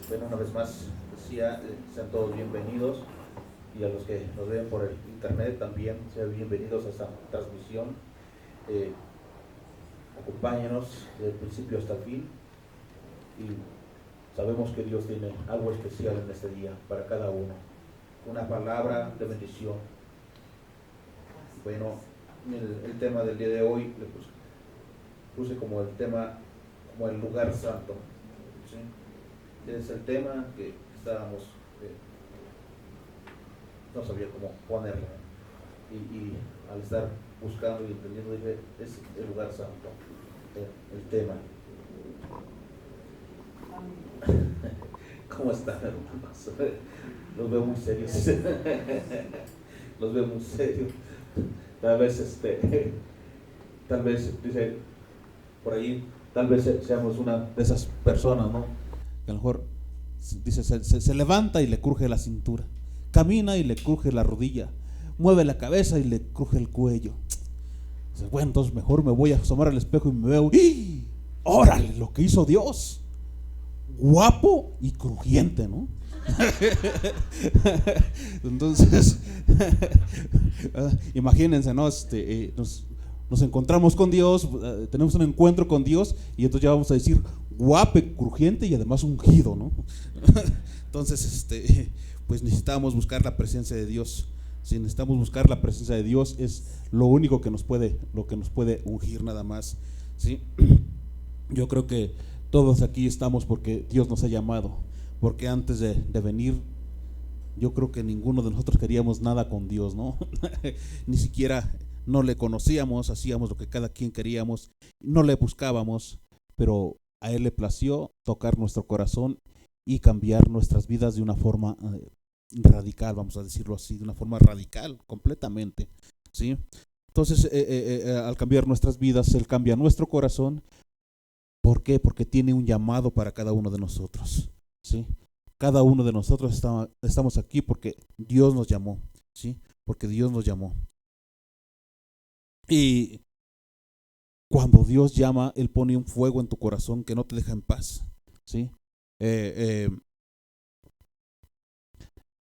Bueno, una vez más decía, sean todos bienvenidos, y a los que nos ven por el internet también sean bienvenidos a esta transmisión. Eh, Acompáñenos del principio hasta el fin, y sabemos que Dios tiene algo especial en este día para cada uno, una palabra de bendición. Bueno, el tema del día de hoy le puse como el tema, como el lugar santo, ¿sí? Es el tema que estábamos, no sabía cómo ponerlo, y al estar buscando y entendiendo dije, es el lugar santo, el tema. ¿Cómo están, hermanos? Los veo muy serios. Los veo muy serios. Tal vez tal vez dice por ahí, tal vez seamos una de esas personas, ¿no? Que a lo mejor dice, se levanta y le cruje la cintura, camina y le cruje la rodilla, mueve la cabeza y le cruje el cuello. Dice, bueno, entonces mejor me voy a asomar al espejo y me veo, ¡y! ¡Órale! Lo que hizo Dios, guapo y crujiente, ¿no? Entonces, imagínense, ¿no? Nos encontramos con Dios, tenemos un encuentro con Dios, y entonces ya vamos a decir guapo, crujiente y además ungido, ¿no? Entonces, pues necesitamos buscar la presencia de Dios. Si necesitamos buscar la presencia de Dios, es lo único que nos puede ungir, nada más, ¿sí? Yo creo que todos aquí estamos porque Dios nos ha llamado, porque antes de venir, yo creo que ninguno de nosotros queríamos nada con Dios, ¿no? Ni siquiera no le conocíamos, hacíamos lo que cada quien queríamos, no le buscábamos, pero a Él le plació tocar nuestro corazón y cambiar nuestras vidas de una forma radical, vamos a decirlo así, de una forma radical, completamente, ¿sí? Entonces, al cambiar nuestras vidas, Él cambia nuestro corazón. ¿Por qué? Porque tiene un llamado para cada uno de nosotros, ¿sí? Cada uno de nosotros estamos aquí porque Dios nos llamó, ¿sí? Porque Dios nos llamó. Y cuando Dios llama, Él pone un fuego en tu corazón que no te deja en paz, ¿sí?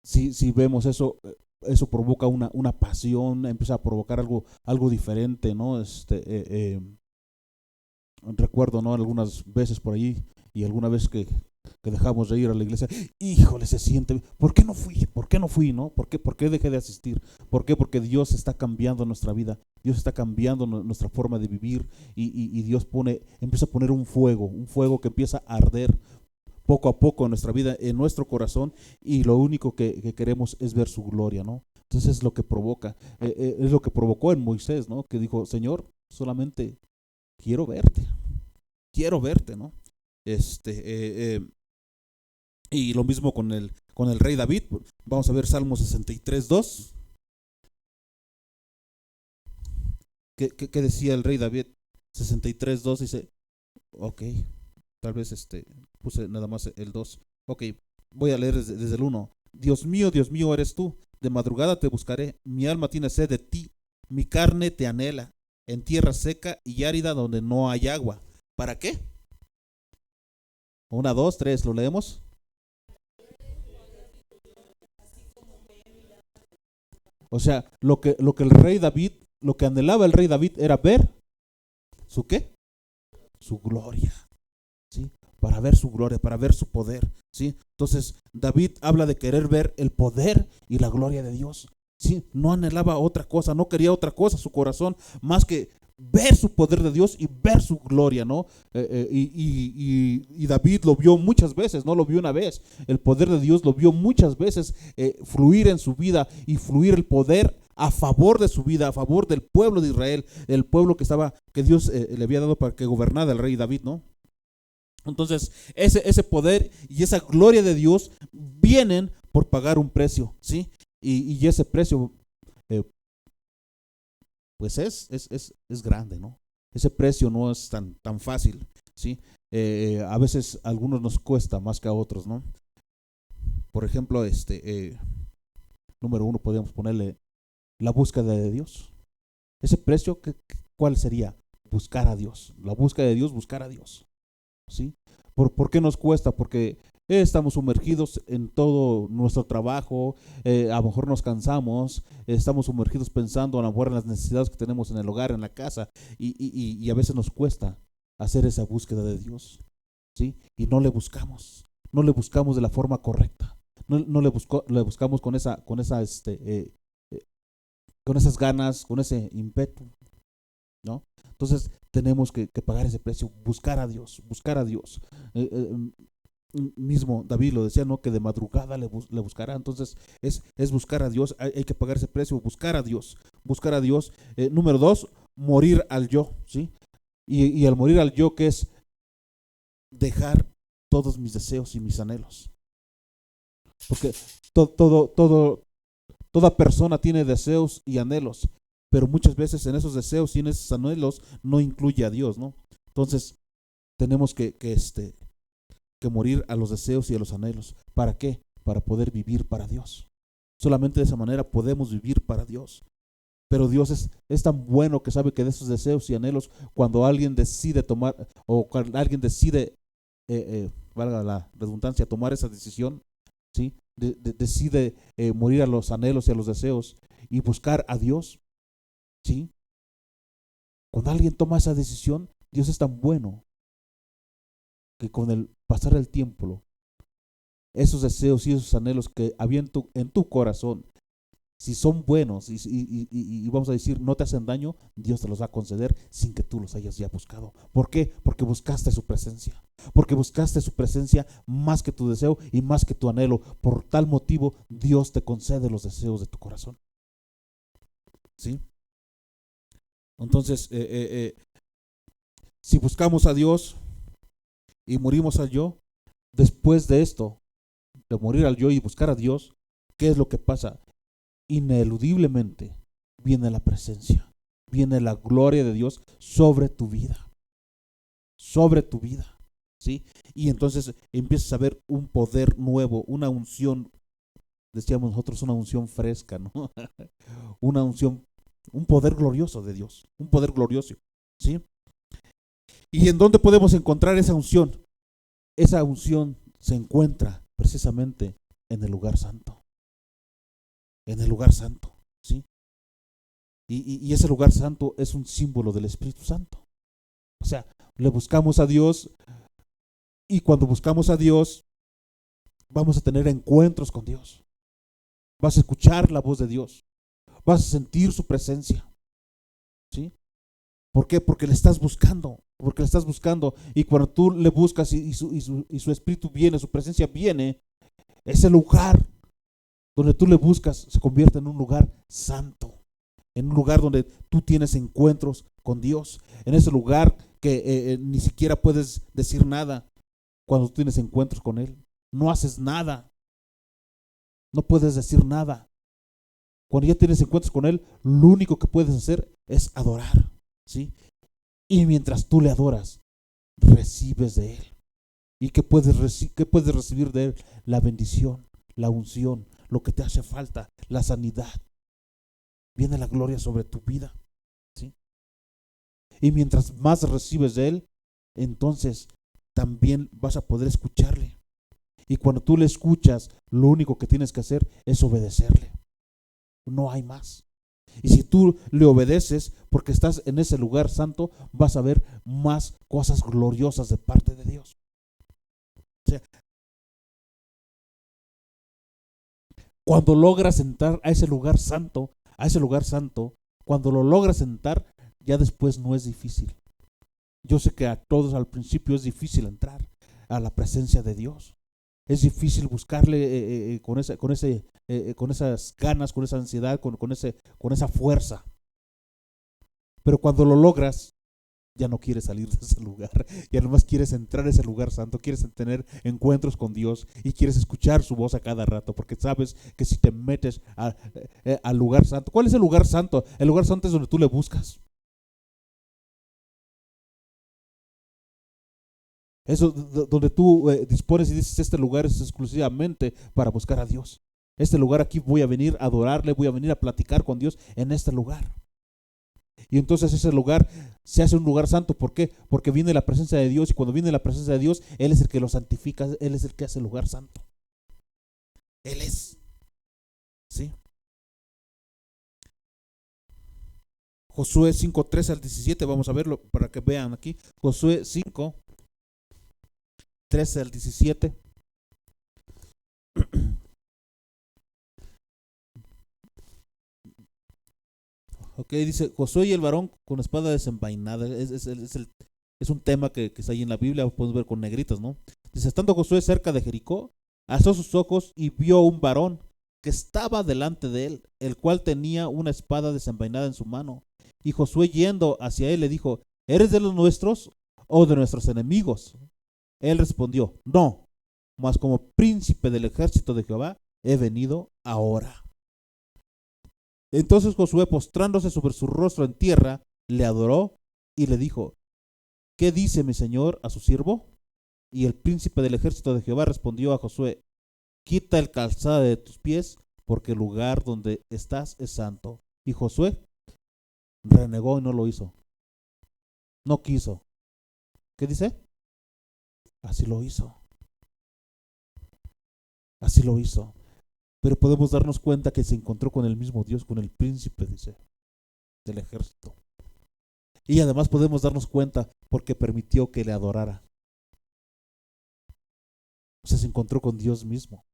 Si vemos eso, eso provoca una pasión, empieza a provocar algo diferente, ¿no? Recuerdo, ¿no? Algunas veces por ahí, y alguna vez que dejamos de ir a la iglesia, híjole, se siente, ¿por qué no fui? ¿Por qué no fui, no? ¿Por qué dejé de asistir? ¿Por qué? Porque Dios está cambiando nuestra vida, Dios está cambiando nuestra forma de vivir, y Dios empieza a poner un fuego que empieza a arder poco a poco en nuestra vida, en nuestro corazón, y lo único que queremos es ver su gloria, ¿no? Entonces es lo que provoca, es lo que provocó en Moisés, ¿no? Que dijo, Señor, solamente quiero verte, ¿no? Y lo mismo con el rey David. Vamos a ver Salmo 63:2. ¿Qué decía el rey David? 63:2 dice, ok, tal vez puse nada más el 2. Ok, voy a leer desde el 1. Dios mío eres tú, de madrugada te buscaré, mi alma tiene sed de ti, mi carne te anhela, en tierra seca y árida donde no hay agua. ¿Para qué? 1, 2, 3, ¿lo leemos? O sea, lo que el rey David, lo que anhelaba el rey David era ver su qué, su gloria, ¿sí? Para ver su gloria, para ver su poder, ¿sí? Entonces David habla de querer ver el poder y la gloria de Dios, ¿sí? No anhelaba otra cosa, no quería otra cosa su corazón más que ver su poder de Dios y ver su gloria, ¿no? Y David lo vio muchas veces, no lo vio una vez. El poder de Dios lo vio muchas veces fluir en su vida, y fluir el poder a favor de su vida, a favor del pueblo de Israel, el pueblo que Dios le había dado para que gobernara el rey David, ¿no? Entonces, ese poder y esa gloria de Dios vienen por pagar un precio, ¿sí? Y ese precio, eh, pues es grande, ¿no? Ese precio no es tan fácil, ¿sí? A veces a algunos nos cuesta más que a otros, ¿no? Por ejemplo, número 1, podríamos ponerle la búsqueda de Dios. Ese precio, ¿cuál sería? Buscar a Dios. La búsqueda de Dios, buscar a Dios, ¿sí? ¿Por qué nos cuesta? Porque Estamos sumergidos en todo nuestro trabajo, a lo mejor nos cansamos, estamos sumergidos pensando a lo mejor en las necesidades que tenemos en el hogar, en la casa, y a veces nos cuesta hacer esa búsqueda de Dios, ¿sí? Y no le buscamos, no le buscamos de la forma correcta, no le buscamos con esas ganas, con ese ímpetu, ¿no? Entonces tenemos que pagar ese precio, buscar a Dios, buscar a Dios. Mismo David lo decía, ¿no? Que de madrugada le buscará. Entonces es buscar a Dios, hay que pagar ese precio, buscar a Dios, buscar a Dios. Número 2, morir al yo, ¿sí? Y al morir al yo, ¿qué es? Dejar todos mis deseos y mis anhelos. Porque toda persona tiene deseos y anhelos, pero muchas veces en esos deseos y en esos anhelos no incluye a Dios, ¿no? Entonces tenemos que morir a los deseos y a los anhelos. ¿Para qué? Para poder vivir para Dios. Solamente de esa manera podemos vivir para Dios. Pero Dios es tan bueno que sabe que de esos deseos y anhelos, cuando alguien decide tomar, o cuando alguien decide, valga la redundancia, tomar esa decisión, ¿sí? Decide morir a los anhelos y a los deseos y buscar a Dios, ¿sí? Cuando alguien toma esa decisión, Dios es tan bueno que con el pasar del tiempo, esos deseos y esos anhelos que había en tu corazón, si son buenos y vamos a decir no te hacen daño, Dios te los va a conceder sin que tú los hayas ya buscado. ¿Por qué? Porque buscaste su presencia. Porque buscaste su presencia más que tu deseo y más que tu anhelo. Por tal motivo, Dios te concede los deseos de tu corazón. ¿Sí? Entonces, si buscamos a Dios y morimos al yo, después de esto, de morir al yo y buscar a Dios, ¿qué es lo que pasa? Ineludiblemente viene la presencia, viene la gloria de Dios sobre tu vida, ¿sí? Y entonces empiezas a ver un poder nuevo, una unción, decíamos nosotros, una unción fresca, ¿no? Una unción, un poder glorioso de Dios, un poder glorioso, ¿sí? ¿Y en dónde podemos encontrar esa unción? Esa unción se encuentra precisamente en el lugar santo. En el lugar santo, ¿sí? Y ese lugar santo es un símbolo del Espíritu Santo. O sea, le buscamos a Dios y cuando buscamos a Dios vamos a tener encuentros con Dios. Vas a escuchar la voz de Dios. Vas a sentir su presencia, ¿sí? ¿Por qué? Porque le estás buscando. Porque le estás buscando. Y cuando tú le buscas y su Espíritu viene, su presencia viene, ese lugar donde tú le buscas se convierte en un lugar santo, en un lugar donde tú tienes encuentros con Dios, en ese lugar que ni siquiera puedes decir nada cuando tú tienes encuentros con Él. No haces nada, no puedes decir nada. Cuando ya tienes encuentros con Él, lo único que puedes hacer es adorar, ¿sí? Y mientras tú le adoras, recibes de Él. ¿Y qué puedes recibir de Él? La bendición, la unción, lo que te hace falta, la sanidad. Viene la gloria sobre tu vida, ¿sí? Y mientras más recibes de Él, entonces también vas a poder escucharle. Y cuando tú le escuchas, lo único que tienes que hacer es obedecerle. No hay más. Y si tú le obedeces, porque estás en ese lugar santo, vas a ver más cosas gloriosas de parte de Dios. O sea, cuando logras entrar a ese lugar santo, cuando lo logras entrar, ya después no es difícil. Yo sé que a todos al principio es difícil entrar a la presencia de Dios. Es difícil buscarle con esas ganas, con esa ansiedad, con esa fuerza. Pero cuando lo logras, ya no quieres salir de ese lugar, ya nomás quieres entrar a ese lugar santo, quieres tener encuentros con Dios y quieres escuchar su voz a cada rato, porque sabes que si te metes al lugar santo, ¿cuál es el lugar santo? El lugar santo es donde tú le buscas. Eso donde tú dispones y dices, este lugar es exclusivamente para buscar a Dios. Este lugar aquí voy a venir a adorarle, voy a venir a platicar con Dios en este lugar. Y entonces ese lugar se hace un lugar santo. ¿Por qué? Porque viene la presencia de Dios, y cuando viene la presencia de Dios, Él es el que lo santifica, Él es el que hace el lugar santo. Él es. ¿Sí? Josué 5, 13 al 17, vamos a verlo para que vean aquí. Josué 5, 13 al 17. Ok, dice: Josué y el varón con espada desenvainada. Es un tema que está ahí en la Biblia, podemos ver con negritas, ¿no? Dice: estando Josué cerca de Jericó, alzó sus ojos y vio un varón que estaba delante de él, el cual tenía una espada desenvainada en su mano. Y Josué, yendo hacia él, le dijo: ¿eres de los nuestros o de nuestros enemigos? Él respondió: no, mas como príncipe del ejército de Jehová he venido ahora. Entonces Josué, postrándose sobre su rostro en tierra, le adoró y le dijo: ¿qué dice mi señor a su siervo? Y el príncipe del ejército de Jehová respondió a Josué: quita el calzado de tus pies, porque el lugar donde estás es santo. Y Josué renegó y no lo hizo. No quiso. ¿Qué dice? Así lo hizo. Así lo hizo. Pero podemos darnos cuenta que se encontró con el mismo Dios, con el príncipe, dice, del ejército. Y además podemos darnos cuenta porque permitió que le adorara. O sea, se encontró con Dios mismo.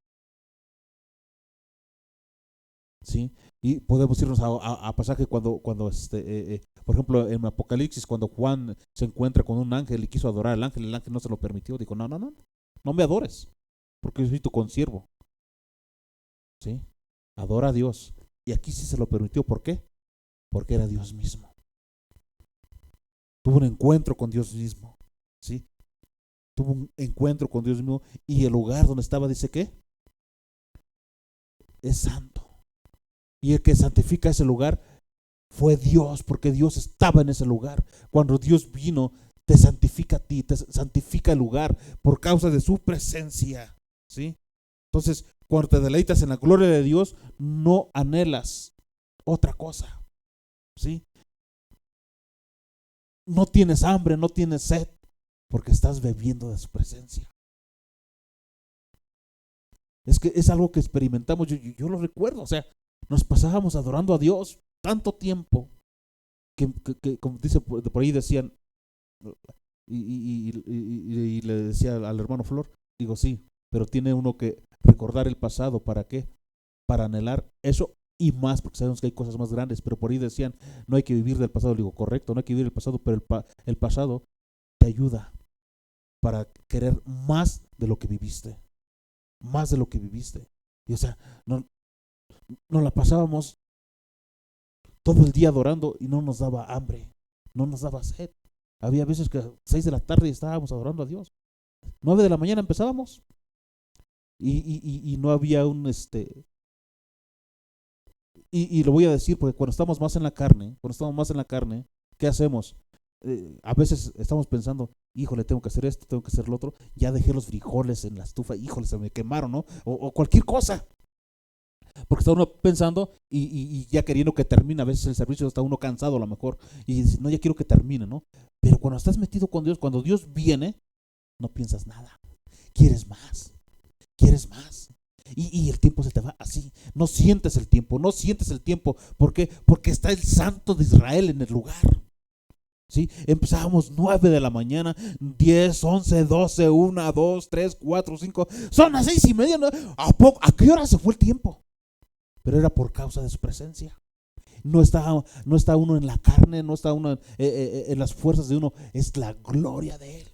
¿Sí? Y podemos irnos a pasaje cuando por ejemplo, en Apocalipsis, cuando Juan se encuentra con un ángel y quiso adorar al ángel, el ángel no se lo permitió. Dijo: no, no, no, no me adores, porque yo soy tu consiervo. ¿Sí? Adora a Dios. Y aquí sí se lo permitió. ¿Por qué? Porque era Dios mismo. Tuvo un encuentro con Dios mismo. ¿Sí? Tuvo un encuentro con Dios mismo. Y el lugar donde estaba, dice que es santo. Y el que santifica ese lugar fue Dios, porque Dios estaba en ese lugar. Cuando Dios vino, te santifica a ti, te santifica el lugar por causa de su presencia. ¿Sí? Entonces, cuando te deleitas en la gloria de Dios, no anhelas otra cosa. ¿Sí? No tienes hambre, no tienes sed, porque estás bebiendo de su presencia. Es que es algo que experimentamos. Yo lo recuerdo. O sea, nos pasábamos adorando a Dios tanto tiempo que como dice por ahí, decían, y le decía al hermano Flor, digo: sí, pero tiene uno que recordar el pasado. ¿Para qué? Para anhelar eso y más, porque sabemos que hay cosas más grandes. Pero por ahí decían: no hay que vivir del pasado. Digo: correcto, no hay que vivir el pasado, pero el pasado te ayuda para querer más de lo que viviste. Más de lo que viviste. Y o sea, no la pasábamos todo el día adorando y no nos daba hambre, no nos daba sed. Había veces que a 6 de la tarde estábamos adorando a Dios. 9 de la mañana empezábamos y no había y lo voy a decir porque cuando estamos más en la carne, ¿qué hacemos? A veces estamos pensando: híjole, tengo que hacer esto, tengo que hacer lo otro, ya dejé los frijoles en la estufa, híjole, se me quemaron, ¿no? O cualquier cosa. Porque está uno pensando y ya queriendo que termine. A veces el servicio está uno cansado a lo mejor y dice: no, ya quiero que termine, ¿no? Pero cuando estás metido con Dios, cuando Dios viene, no piensas nada. Quieres más, quieres más. Y el tiempo se te va así. No sientes el tiempo, no sientes el tiempo. ¿Por qué? Porque está el Santo de Israel en el lugar. ¿Sí? Empezábamos 9 de la mañana, 10, 11, 12, 1, 2, 3, 4, 5. Son las 6:30, ¿no? ¿A qué hora se fue el tiempo? Pero era por causa de su presencia. No está uno en la carne, no está uno en las fuerzas de uno. Es la gloria de Él.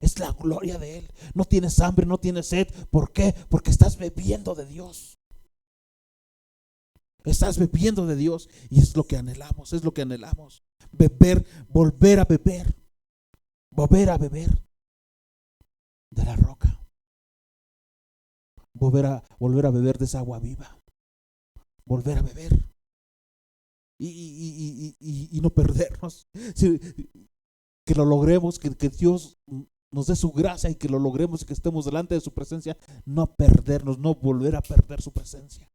Es la gloria de Él. No tienes hambre, no tienes sed. ¿Por qué? Porque estás bebiendo de Dios. Estás bebiendo de Dios. Y es lo que anhelamos, es lo que anhelamos. Beber, volver a beber. Volver a beber de la roca. Volver a beber de esa agua viva. Volver a beber. Y no perdernos. Sí, que lo logremos, que Dios nos dé su gracia y que lo logremos y que estemos delante de su presencia. No perdernos, no volver a perder su presencia.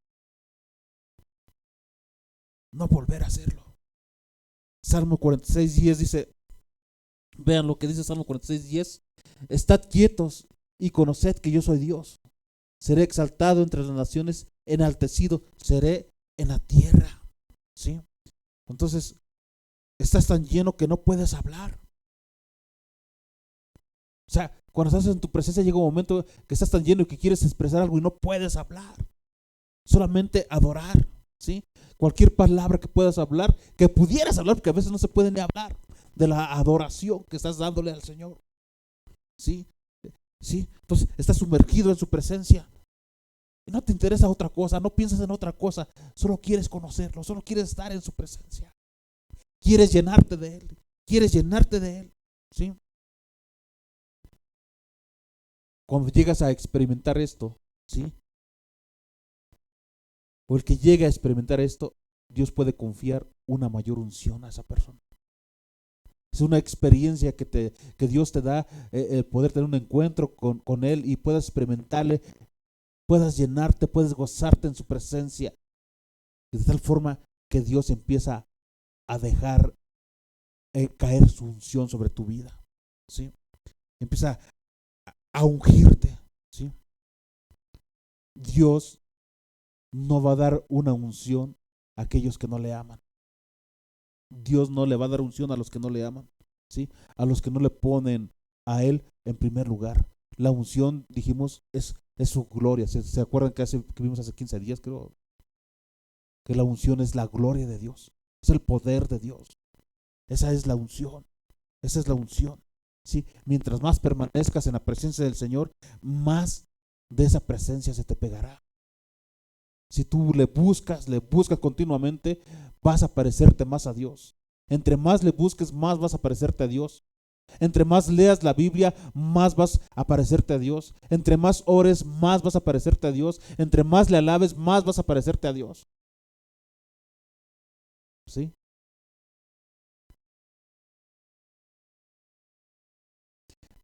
No volver a hacerlo. Salmo 46:10 dice, vean lo que dice Salmo 46:10. Estad quietos y conoced que yo soy Dios. Seré exaltado entre las naciones, enaltecido seré en la tierra. ¿Sí? Entonces, estás tan lleno que no puedes hablar. O sea, cuando estás en tu presencia llega un momento que estás tan lleno y que quieres expresar algo y no puedes hablar. Solamente adorar, ¿sí? Cualquier palabra que puedas hablar, que pudieras hablar, porque a veces no se puede ni hablar de la adoración que estás dándole al Señor. ¿Sí? ¿Sí? Entonces, estás sumergido en su presencia. Y no te interesa otra cosa, no piensas en otra cosa, solo quieres conocerlo, solo quieres estar en su presencia. Quieres llenarte de Él, quieres llenarte de Él, ¿sí? Cuando llegas a experimentar esto, ¿sí? O el que llega a experimentar esto, Dios puede confiar una mayor unción a esa persona. Es una experiencia que Dios te da, el poder tener un encuentro con Él y puedas experimentarle, puedas llenarte, puedes gozarte en su presencia. Y de tal forma que Dios empieza a dejar caer su unción sobre tu vida, ¿sí? Empieza a ungirte, ¿sí? Dios no va a dar una unción a aquellos que no le aman. Dios no le va a dar unción a los que no le aman, ¿sí? A los que no le ponen a Él en primer lugar. La unción, dijimos, es su gloria. ¿Se acuerdan que vimos hace 15 días, creo? Que la unción es la gloria de Dios, es el poder de Dios. Esa es la unción, esa es la unción, ¿sí? Mientras más permanezcas en la presencia del Señor, más de esa presencia se te pegará. Si tú le buscas continuamente, vas a parecerte más a Dios. Entre más le busques, más vas a parecerte a Dios. Entre más leas la Biblia, más vas a parecerte a Dios. Entre más ores, más vas a parecerte a Dios. Entre más le alabes, más vas a parecerte a Dios. ¿Sí?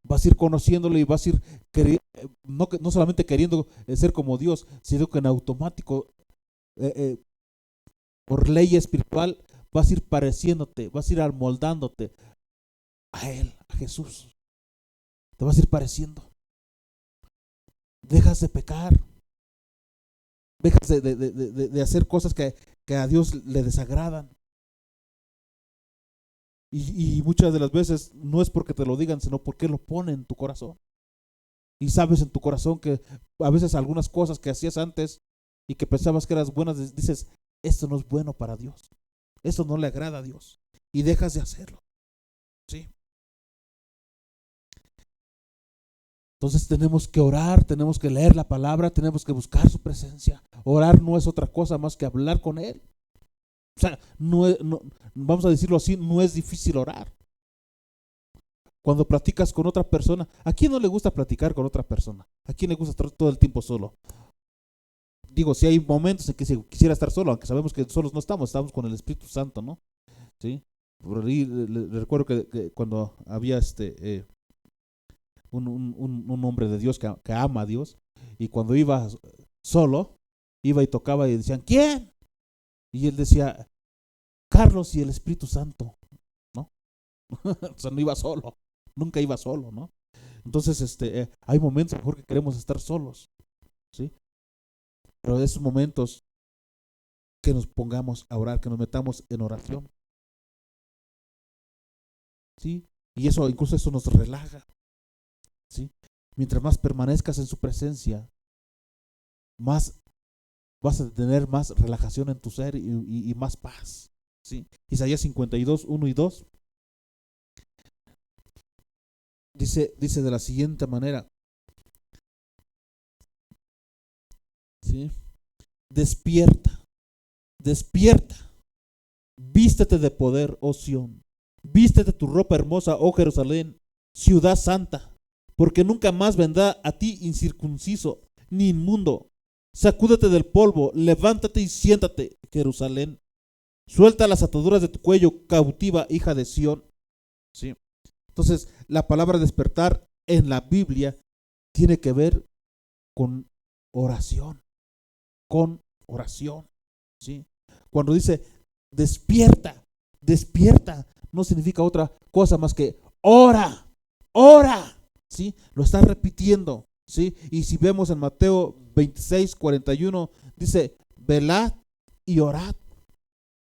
Vas a ir conociéndolo y vas a ir no solamente queriendo ser como Dios, sino que en automático, eh, eh, por ley espiritual, vas a ir pareciéndote, vas a ir amoldándote a Él, a Jesús. Te vas a ir pareciendo. Dejas de pecar, dejas de hacer cosas que a Dios le desagradan. Y muchas de las veces no es porque te lo digan, sino porque lo pone en tu corazón. Y sabes en tu corazón que a veces algunas cosas que hacías antes y que pensabas que eras buenas, dices, esto no es bueno para Dios, esto no le agrada a Dios, y dejas de hacerlo, ¿sí? Entonces tenemos que orar, tenemos que leer la palabra, tenemos que buscar su presencia. Orar no es otra cosa más que hablar con Él. O sea, vamos a decirlo así, no es difícil orar. Cuando platicas con otra persona, ¿a quién no le gusta platicar con otra persona? ¿A quién le gusta estar todo el tiempo solo? Digo, si hay momentos en que se quisiera estar solo, aunque sabemos que solos no estamos con el Espíritu Santo, ¿no? ¿Sí? Por ahí le recuerdo que cuando había un hombre de Dios que ama a Dios, y cuando iba solo, iba y tocaba y decían, ¿quién? Y él decía, Carlos y el Espíritu Santo, ¿no? O sea, no iba solo, nunca iba solo, ¿no? Entonces, hay momentos mejor que queremos estar solos, ¿sí? Pero de esos momentos que nos pongamos a orar, que nos metamos en oración, ¿sí? Y incluso eso nos relaja, ¿sí? Mientras más permanezcas en su presencia, más vas a tener más relajación en tu ser y más paz, ¿sí? Isaías 52, 1 y 2 dice de la siguiente manera, ¿sí? Despierta, despierta, vístete de poder, oh Sión, vístete tu ropa hermosa, oh Jerusalén, ciudad santa, porque nunca más vendrá a ti incircunciso ni inmundo. Sacúdete del polvo, levántate y siéntate, Jerusalén. Suelta las ataduras de tu cuello, cautiva hija de Sión. ¿Sí? Entonces, la palabra despertar en la Biblia tiene que ver con oración, con oración. ¿Sí? Cuando dice despierta, Despierta no significa otra cosa más que ora, ora, ¿sí? Lo está repitiendo, ¿sí? Y si vemos en Mateo 26:41, dice, velad y orad,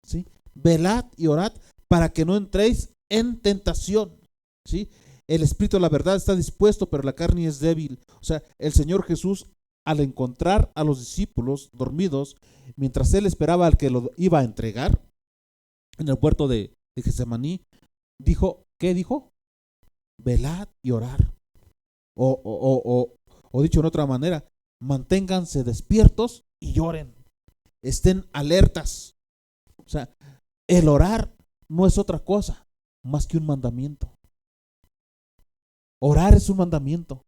¿sí? Velad y orad para que no entréis en tentación, ¿sí? El espíritu de la verdad está dispuesto, pero la carne es débil. O sea, el Señor Jesús, al encontrar a los discípulos dormidos, mientras él esperaba al que lo iba a entregar en el huerto de Getsemaní, dijo, ¿qué dijo? Velad y orar. O dicho en otra manera, manténganse despiertos y lloren. Estén alertas. O sea, el orar no es otra cosa más que un mandamiento. Orar es un mandamiento,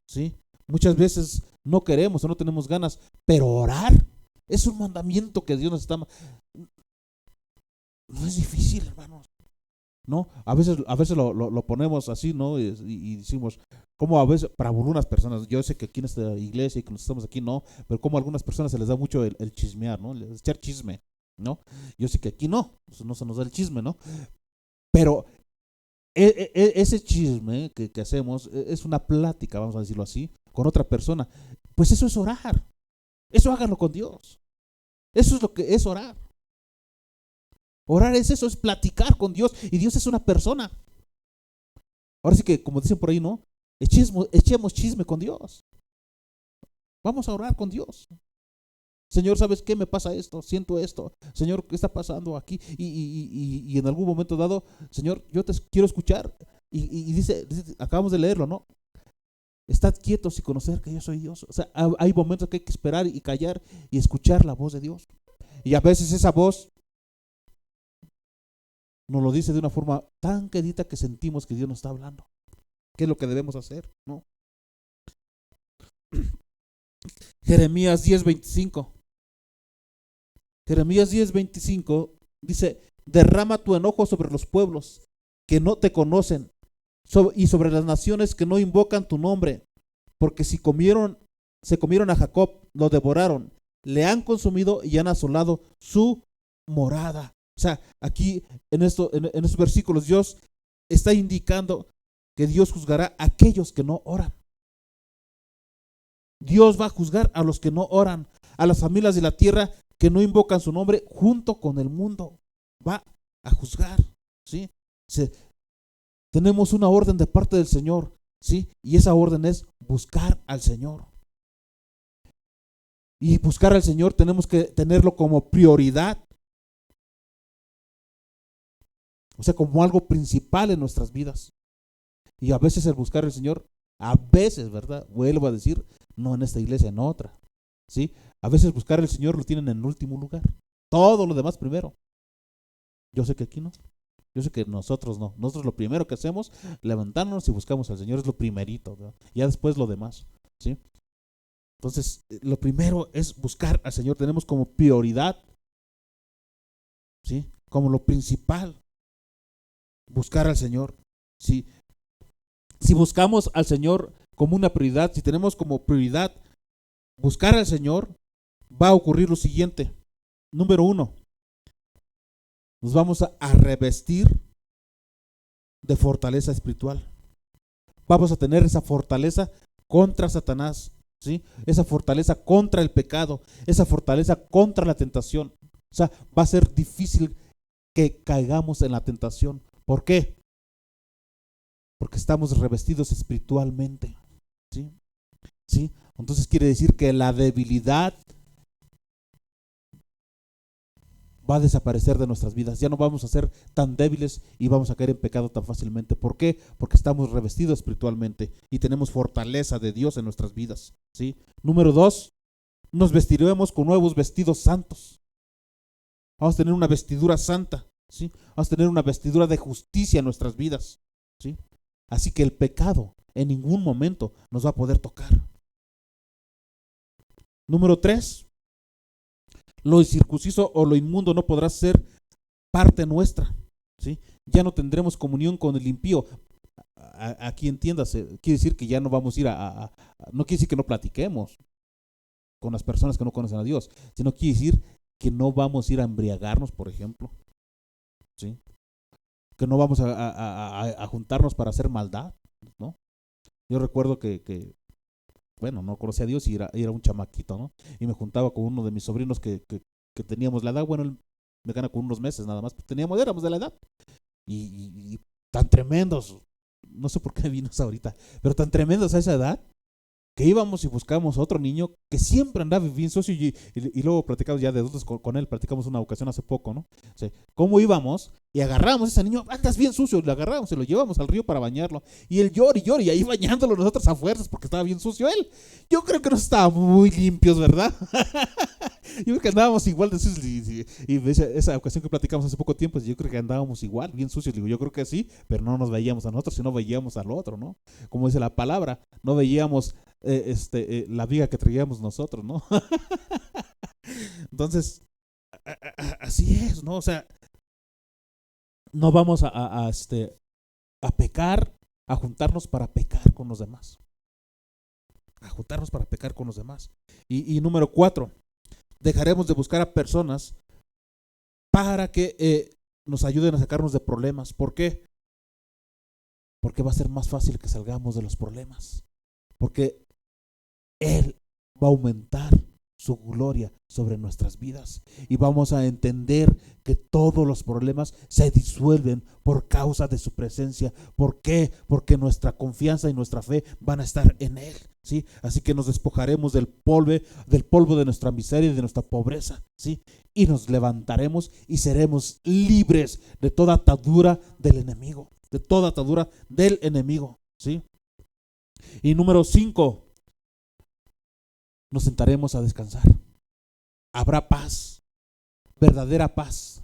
¿sí? Muchas veces no queremos o no tenemos ganas, pero orar es un mandamiento que Dios nos está. No es difícil, hermanos, ¿no? A veces lo ponemos así, ¿no? Y decimos, como a veces, para algunas personas, yo sé que aquí en esta iglesia y que nos estamos aquí, no, pero como a algunas personas se les da mucho el chismear, ¿no? El echar chisme, ¿no? Yo sé que aquí no se nos da el chisme, ¿no? Pero ese chisme que hacemos es una plática, vamos a decirlo así, con otra persona. Pues eso es orar. Eso háganlo con Dios. Eso es lo que es orar. Orar es eso, es platicar con Dios. Y Dios es una persona. Ahora sí que, como dicen por ahí, ¿no? Echemos chisme con Dios. Vamos a orar con Dios. Señor, ¿sabes qué? Me pasa esto, siento esto. Señor, ¿qué está pasando aquí? Y en algún momento dado, Señor, yo te quiero escuchar. Y dice, acabamos de leerlo, ¿no? Estad quietos y conocer que yo soy Dios. O sea, hay momentos que hay que esperar y callar y escuchar la voz de Dios. Y a veces esa voz nos lo dice de una forma tan quedita que sentimos que Dios nos está hablando. ¿Qué es lo que debemos hacer? ¿No? Jeremías 10:25. Jeremías 10:25 dice, derrama tu enojo sobre los pueblos que no te conocen y sobre las naciones que no invocan tu nombre, porque se comieron a Jacob, lo devoraron, le han consumido y han asolado su morada. O sea, aquí en estos versículos Dios está indicando que Dios juzgará a aquellos que no oran. Dios va a juzgar a los que no oran, a las familias de la tierra que no invocan su nombre junto con el mundo. Va a juzgar, ¿sí? Tenemos una orden de parte del Señor, ¿sí? Y esa orden es buscar al Señor. Y buscar al Señor tenemos que tenerlo como prioridad. O sea, como algo principal en nuestras vidas. Y a veces el buscar al Señor, a veces, ¿verdad? Vuelvo a decir, no en esta iglesia, en otra, ¿sí? A veces buscar al Señor lo tienen en último lugar. Todo lo demás primero. Yo sé que aquí no. Yo sé que nosotros no. Nosotros lo primero que hacemos, levantarnos y buscamos al Señor, es lo primerito, ¿verdad? Ya después lo demás, ¿sí? Entonces, lo primero es buscar al Señor. Tenemos como prioridad, ¿sí? Como lo principal, buscar al Señor, ¿sí? Si buscamos al Señor como una prioridad, si tenemos como prioridad buscar al Señor, va a ocurrir lo siguiente. Número 1, nos vamos a revestir de fortaleza espiritual. Vamos a tener esa fortaleza contra Satanás, ¿sí? Esa fortaleza contra el pecado, esa fortaleza contra la tentación. O sea, va a ser difícil que caigamos en la tentación. ¿Por qué? Porque estamos revestidos espiritualmente, ¿sí? ¿Sí? Entonces quiere decir que la debilidad va a desaparecer de nuestras vidas. Ya no vamos a ser tan débiles y vamos a caer en pecado tan fácilmente. ¿Por qué? Porque estamos revestidos espiritualmente y tenemos fortaleza de Dios en nuestras vidas, ¿sí? Número 2, nos vestiremos con nuevos vestidos santos. Vamos a tener una vestidura santa, ¿sí? Vamos a tener una vestidura de justicia en nuestras vidas, ¿sí? Así que el pecado en ningún momento nos va a poder tocar. Número 3, lo incircunciso o lo inmundo no podrá ser parte nuestra, ¿sí? Ya no tendremos comunión con el impío. Aquí entiéndase, quiere decir que ya no vamos a ir no quiere decir que no platiquemos con las personas que no conocen a Dios, sino quiere decir que no vamos a ir a embriagarnos, por ejemplo. ¿sí? Que no vamos a juntarnos para hacer maldad, ¿no? Yo recuerdo bueno, no conocía a Dios y era un chamaquito, ¿no? Y me juntaba con uno de mis sobrinos que teníamos la edad, bueno, él me gana con unos meses nada más, éramos de la edad. Y tan tremendos, no sé por qué vino esa ahorita, pero tan tremendos a esa edad, que íbamos y buscábamos a otro niño que siempre andaba bien sucio y luego platicamos ya de adultos con él, platicamos una ocasión hace poco, ¿no? O sea, cómo íbamos y agarramos a ese niño, andas bien sucio, lo agarramos y lo llevamos al río para bañarlo, y él llora y llora, y ahí bañándolo nosotros a fuerzas porque estaba bien sucio él. Yo creo que no estábamos muy limpios, ¿verdad? Yo creo que andábamos igual de sucios y esa ocasión que platicamos hace poco tiempo, yo creo que andábamos igual, bien sucios. Digo, yo creo que sí, pero no nos veíamos a nosotros, sino veíamos al otro, ¿no? Como dice la palabra, no veíamos la viga que traíamos nosotros, ¿no? Entonces, así es, ¿no? O sea, no vamos a pecar, a juntarnos para pecar con los demás. A juntarnos para pecar con los demás. Y número 4, dejaremos de buscar a personas para que nos ayuden a sacarnos de problemas. ¿Por qué? Porque va a ser más fácil que salgamos de los problemas. Porque Él va a aumentar su gloria sobre nuestras vidas y vamos a entender que todos los problemas se disuelven por causa de su presencia. ¿Por qué? Porque nuestra confianza y nuestra fe van a estar en Él, ¿sí? Así que nos despojaremos del polvo de nuestra miseria y de nuestra pobreza, ¿sí? Y nos levantaremos y seremos libres de toda atadura del enemigo, ¿sí? Y número 5, nos sentaremos a descansar. Habrá paz, verdadera paz.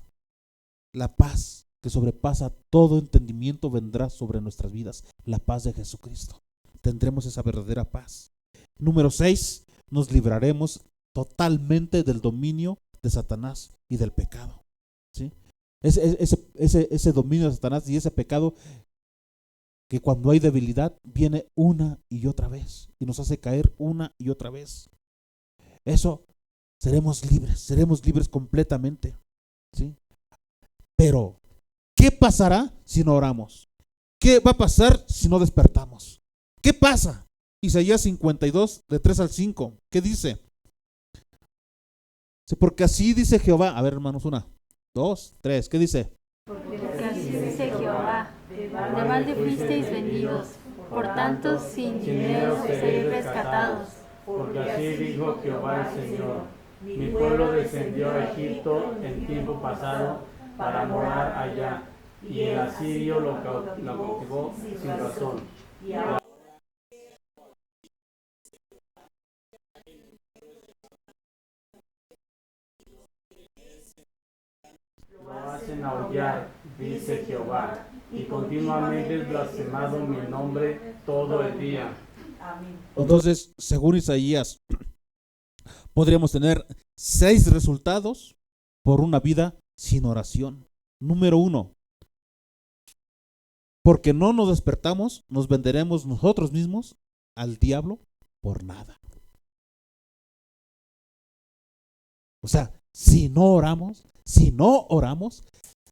La paz que sobrepasa todo entendimiento vendrá sobre nuestras vidas. La paz de Jesucristo. Tendremos esa verdadera paz. Número 6, nos libraremos totalmente del dominio de Satanás y del pecado, ¿sí? Ese dominio de Satanás y ese pecado que cuando hay debilidad viene una y otra vez y nos hace caer una y otra vez. Eso, seremos libres completamente, ¿sí? Pero, ¿qué pasará si no oramos? ¿Qué va a pasar si no despertamos? ¿Qué pasa? Isaías 52, de 3 al 5, ¿qué dice? Porque así dice Jehová. A ver, hermanos, 1, 2, 3, ¿qué dice? Porque así dice Jehová, de balde fuisteis vendidos, por tanto sin dinero seréis rescatados. Porque así dijo Jehová el Señor: mi pueblo descendió a Egipto en tiempo pasado para morar allá, y el asirio lo cautivó sin razón. Lo hacen aullar, dice Jehová, y continuamente es blasfemado mi nombre todo el día. Entonces, según Isaías, podríamos tener 6 resultados por una vida sin oración. Número 1, porque no nos despertamos, nos venderemos nosotros mismos al diablo por nada. O sea, si no oramos,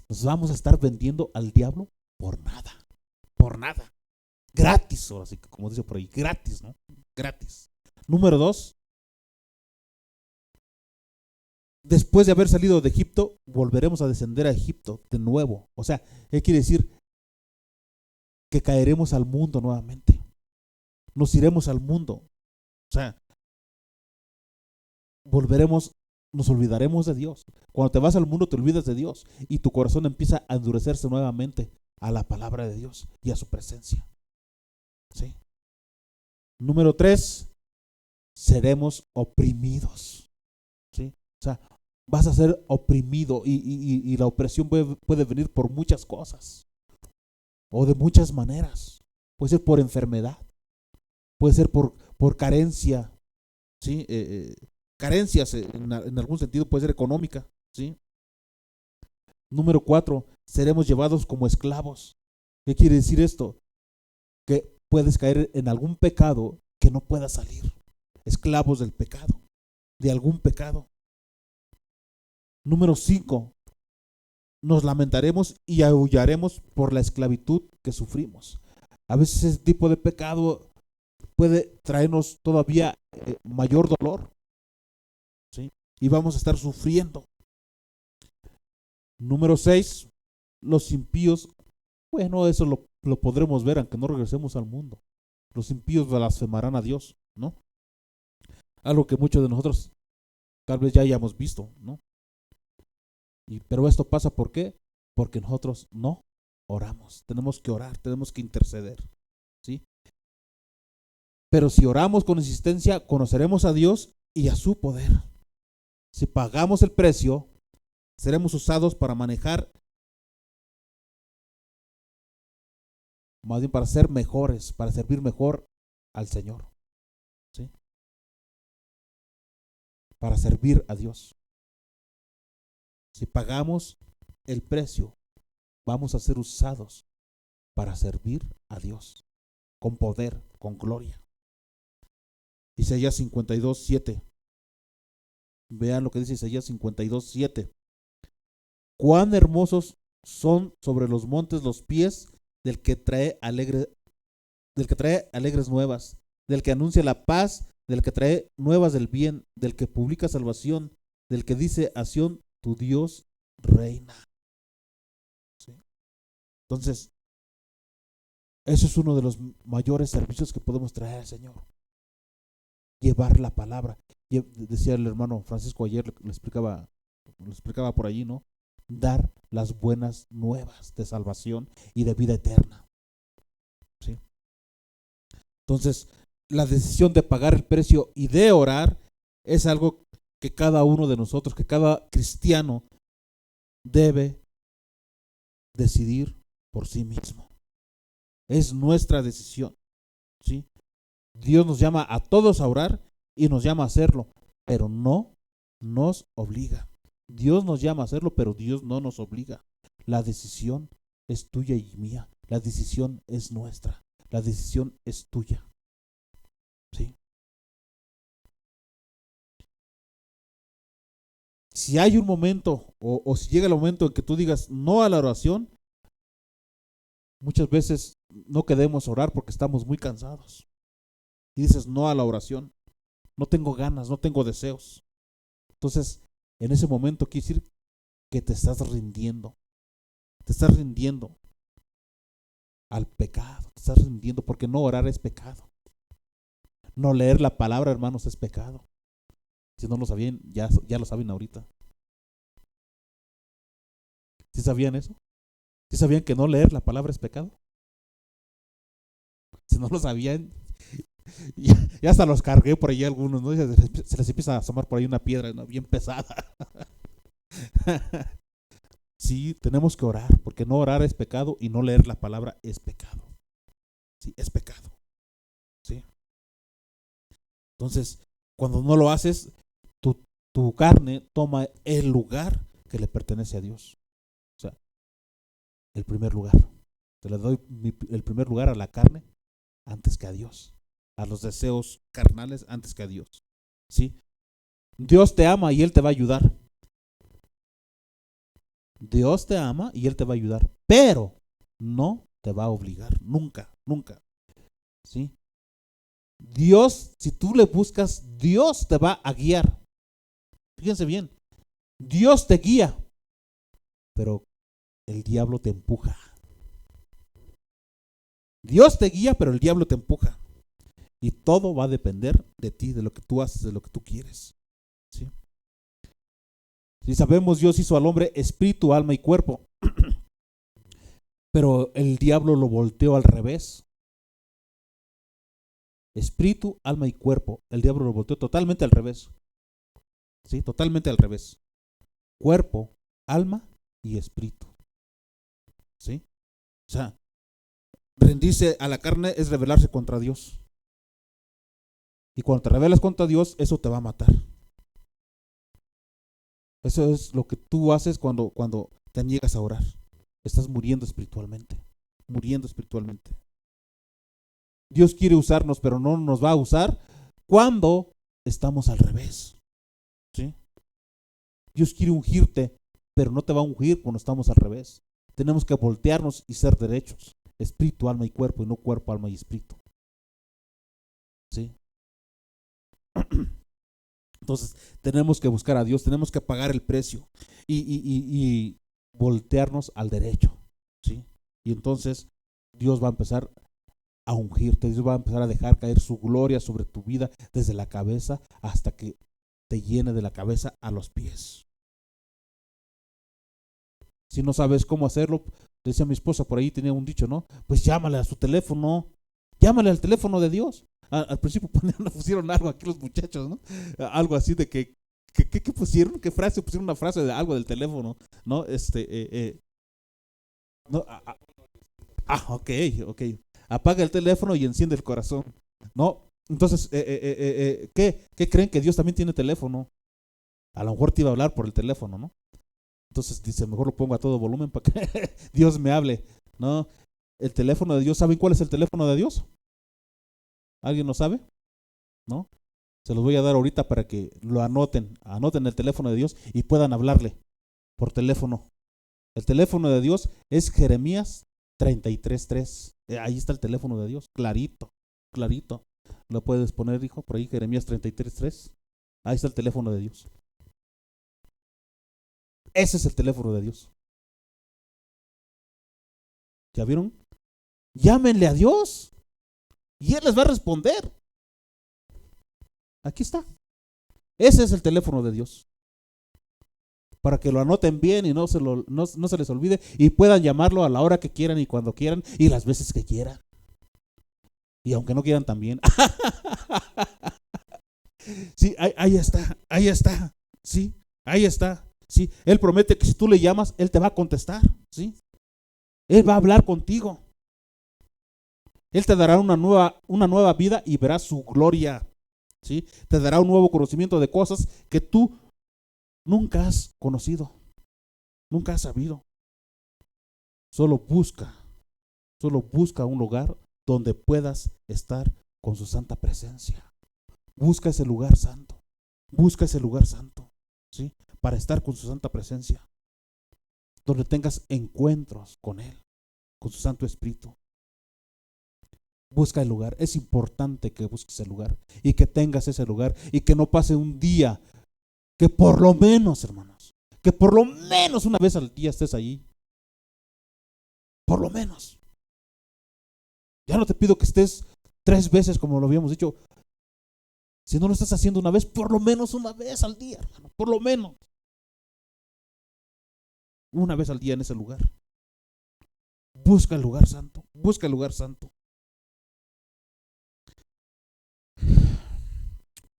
nos vamos a estar vendiendo al diablo por nada. Gratis, así que como dice por ahí, gratis, ¿no? Gratis. Número 2, después de haber salido de Egipto, volveremos a descender a Egipto de nuevo. O sea, ¿qué quiere decir? Que caeremos al mundo nuevamente. Nos iremos al mundo. O sea, nos olvidaremos de Dios. Cuando te vas al mundo te olvidas de Dios y tu corazón empieza a endurecerse nuevamente a la palabra de Dios y a su presencia, ¿sí? Número 3, seremos oprimidos, ¿sí? O sea, vas a ser oprimido y la opresión puede venir por muchas cosas o de muchas maneras. Puede ser por enfermedad, puede ser por carencia, ¿sí? Carencias en algún sentido, puede ser económica, ¿sí? Número 4, seremos llevados como esclavos. ¿Qué quiere decir esto? Que puedes caer en algún pecado que no puedas salir. Esclavos del pecado, de algún pecado. Número 5, nos lamentaremos y aullaremos por la esclavitud que sufrimos. A veces ese tipo de pecado puede traernos todavía mayor dolor, ¿sí? Y vamos a estar sufriendo. Número 6, los impíos. Bueno, eso lo podremos ver aunque no regresemos al mundo. Los impíos blasfemarán a Dios, ¿no? Algo que muchos de nosotros tal vez ya hayamos visto, ¿no? Pero esto pasa, ¿por qué? Porque nosotros no oramos. Tenemos que orar, tenemos que interceder, ¿sí? Pero si oramos con insistencia, conoceremos a Dios y a su poder. Si pagamos el precio, seremos usados para manejar, más bien para ser mejores, para servir mejor al Señor, ¿sí? Para servir a Dios. Si pagamos el precio, vamos a ser usados para servir a Dios con poder, con gloria. Isaías 52:7. Vean lo que dice Isaías 52:7. Cuán hermosos son sobre los montes los pies del que trae alegres nuevas, del que anuncia la paz, del que trae nuevas del bien, del que publica salvación, del que dice a Sión, tu Dios reina. ¿Sí? Entonces, eso es uno de los mayores servicios que podemos traer al Señor. Llevar la palabra. Decía el hermano Francisco ayer, lo explicaba por allí, ¿no? Dar las buenas nuevas de salvación y de vida eterna. ¿Sí? Entonces, la decisión de pagar el precio y de orar es algo que cada uno de nosotros, que cada cristiano debe decidir por sí mismo. Es nuestra decisión, ¿sí? Dios nos llama a todos a orar y nos llama a hacerlo, pero no nos obliga. Dios nos llama a hacerlo, pero Dios no nos obliga. La decisión es tuya y mía. La decisión es nuestra. La decisión es tuya. ¿Sí? Si hay un momento o si llega el momento en que tú digas no a la oración, muchas veces no queremos orar porque estamos muy cansados. Y dices no a la oración. No tengo ganas, no tengo deseos. Entonces, en ese momento quiere decir que te estás rindiendo. Te estás rindiendo al pecado. Te estás rindiendo porque no orar es pecado. No leer la palabra, hermanos, es pecado. Si no lo sabían, ya lo saben ahorita. ¿Sí sabían eso? ¿Sí sabían que no leer la palabra es pecado? Si no lo sabían, ya hasta los cargué por ahí algunos, ¿no? Se les empieza a asomar por ahí una piedra, ¿no? Bien pesada. Sí, tenemos que orar, porque no orar es pecado y no leer la palabra es pecado. Sí, es pecado. Sí. Entonces, cuando no lo haces, tu carne toma el lugar que le pertenece a Dios. O sea, el primer lugar. Te le doy el primer lugar a la carne antes que a Dios. A los deseos carnales antes que a Dios. ¿Sí? Dios te ama y Él te va a ayudar. Dios te ama y Él te va a ayudar, pero no te va a obligar, nunca, nunca. ¿Sí? Dios, si tú le buscas, Dios te va a guiar. Fíjense bien, Dios te guía, pero el diablo te empuja. Dios te guía, pero el diablo te empuja. Y todo va a depender de ti, de lo que tú haces, de lo que tú quieres. ¿Sí? Si sabemos, Dios hizo al hombre espíritu, alma y cuerpo. Pero el diablo lo volteó al revés. Espíritu, alma y cuerpo. El diablo lo volteó totalmente al revés. Sí, totalmente al revés. Cuerpo, alma y espíritu. ¿Sí? O sea, rendirse a la carne es rebelarse contra Dios. Y cuando te rebelas contra Dios, eso te va a matar. Eso es lo que tú haces cuando te niegas a orar. Estás muriendo espiritualmente. Muriendo espiritualmente. Dios quiere usarnos, pero no nos va a usar cuando estamos al revés. ¿Sí? Dios quiere ungirte, pero no te va a ungir cuando estamos al revés. Tenemos que voltearnos y ser derechos, espíritu, alma y cuerpo, y no cuerpo, alma y espíritu. ¿Sí? Entonces tenemos que buscar a Dios, tenemos que pagar el precio y voltearnos al derecho, ¿sí? Y entonces Dios va a empezar a ungirte, Dios va a empezar a dejar caer su gloria sobre tu vida desde la cabeza hasta que te llene de la cabeza a los pies. Si no sabes cómo hacerlo, decía mi esposa, por ahí tenía un dicho, ¿no? Pues llámale a su teléfono, llámale al teléfono de Dios. Al principio pusieron algo aquí los muchachos, ¿no? Algo así de que pusieron, ¿qué frase? Pusieron una frase de algo del teléfono, ¿no? No, ok. Apaga el teléfono y enciende el corazón, ¿no? Entonces, ¿qué creen? Que Dios también tiene teléfono. A lo mejor te iba a hablar por el teléfono, ¿no? Entonces dice, mejor lo pongo a todo volumen para que Dios me hable, ¿no? El teléfono de Dios, ¿saben cuál es el teléfono de Dios? ¿Alguien lo sabe? ¿No? Se los voy a dar ahorita para que lo anoten el teléfono de Dios y puedan hablarle por teléfono. El teléfono de Dios es Jeremías 33:3. Ahí está el teléfono de Dios, clarito. Lo puedes poner, hijo, por ahí, Jeremías 33:3. Ahí está el teléfono de Dios. Ese es el teléfono de Dios. ¿Ya vieron? Llámenle a Dios y Él les va a responder. Aquí está. Ese es el teléfono de Dios. Para que lo anoten bien y no se les olvide y puedan llamarlo a la hora que quieran y cuando quieran y las veces que quieran. Y aunque no quieran también. Sí, ahí está. Sí, ahí está. Sí, Él promete que si tú le llamas, Él te va a contestar. Sí, Él va a hablar contigo. Él te dará una nueva vida y verás su gloria. ¿Sí? Te dará un nuevo conocimiento de cosas que tú nunca has conocido, nunca has sabido. Solo busca un lugar donde puedas estar con su santa presencia. Busca ese lugar santo, ¿sí? Para estar con su santa presencia, donde tengas encuentros con Él, con su Santo Espíritu. Busca el lugar. Es importante que busques el lugar y que tengas ese lugar y que no pase un día, que por lo menos, hermanos, que por lo menos una vez al día estés allí. Por lo menos. Ya no te pido que estés 3 veces como lo habíamos dicho. Si no lo estás haciendo una vez, por lo menos una vez al día, hermano, por lo menos. Una vez al día en ese lugar. Busca el lugar santo, busca el lugar santo.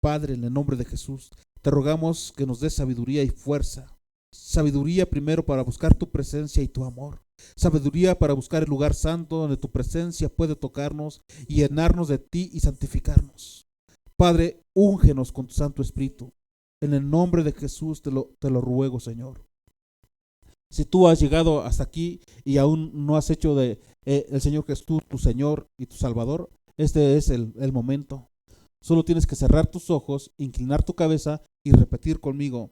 Padre, en el nombre de Jesús, te rogamos que nos des sabiduría y fuerza. Sabiduría primero para buscar tu presencia y tu amor. Sabiduría para buscar el lugar santo donde tu presencia puede tocarnos y llenarnos de ti y santificarnos. Padre, úngenos con tu Santo Espíritu. En el nombre de Jesús te lo ruego, Señor. Si tú has llegado hasta aquí y aún no has hecho de el Señor Jesús tu Señor y tu Salvador, este es el momento. Solo tienes que cerrar tus ojos, inclinar tu cabeza y repetir conmigo.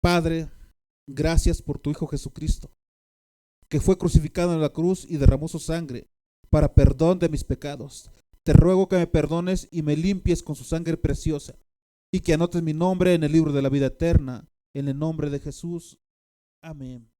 Padre, gracias por tu Hijo Jesucristo, que fue crucificado en la cruz y derramó su sangre para perdón de mis pecados. Te ruego que me perdones y me limpies con su sangre preciosa y que anotes mi nombre en el libro de la vida eterna. En el nombre de Jesús. Amén.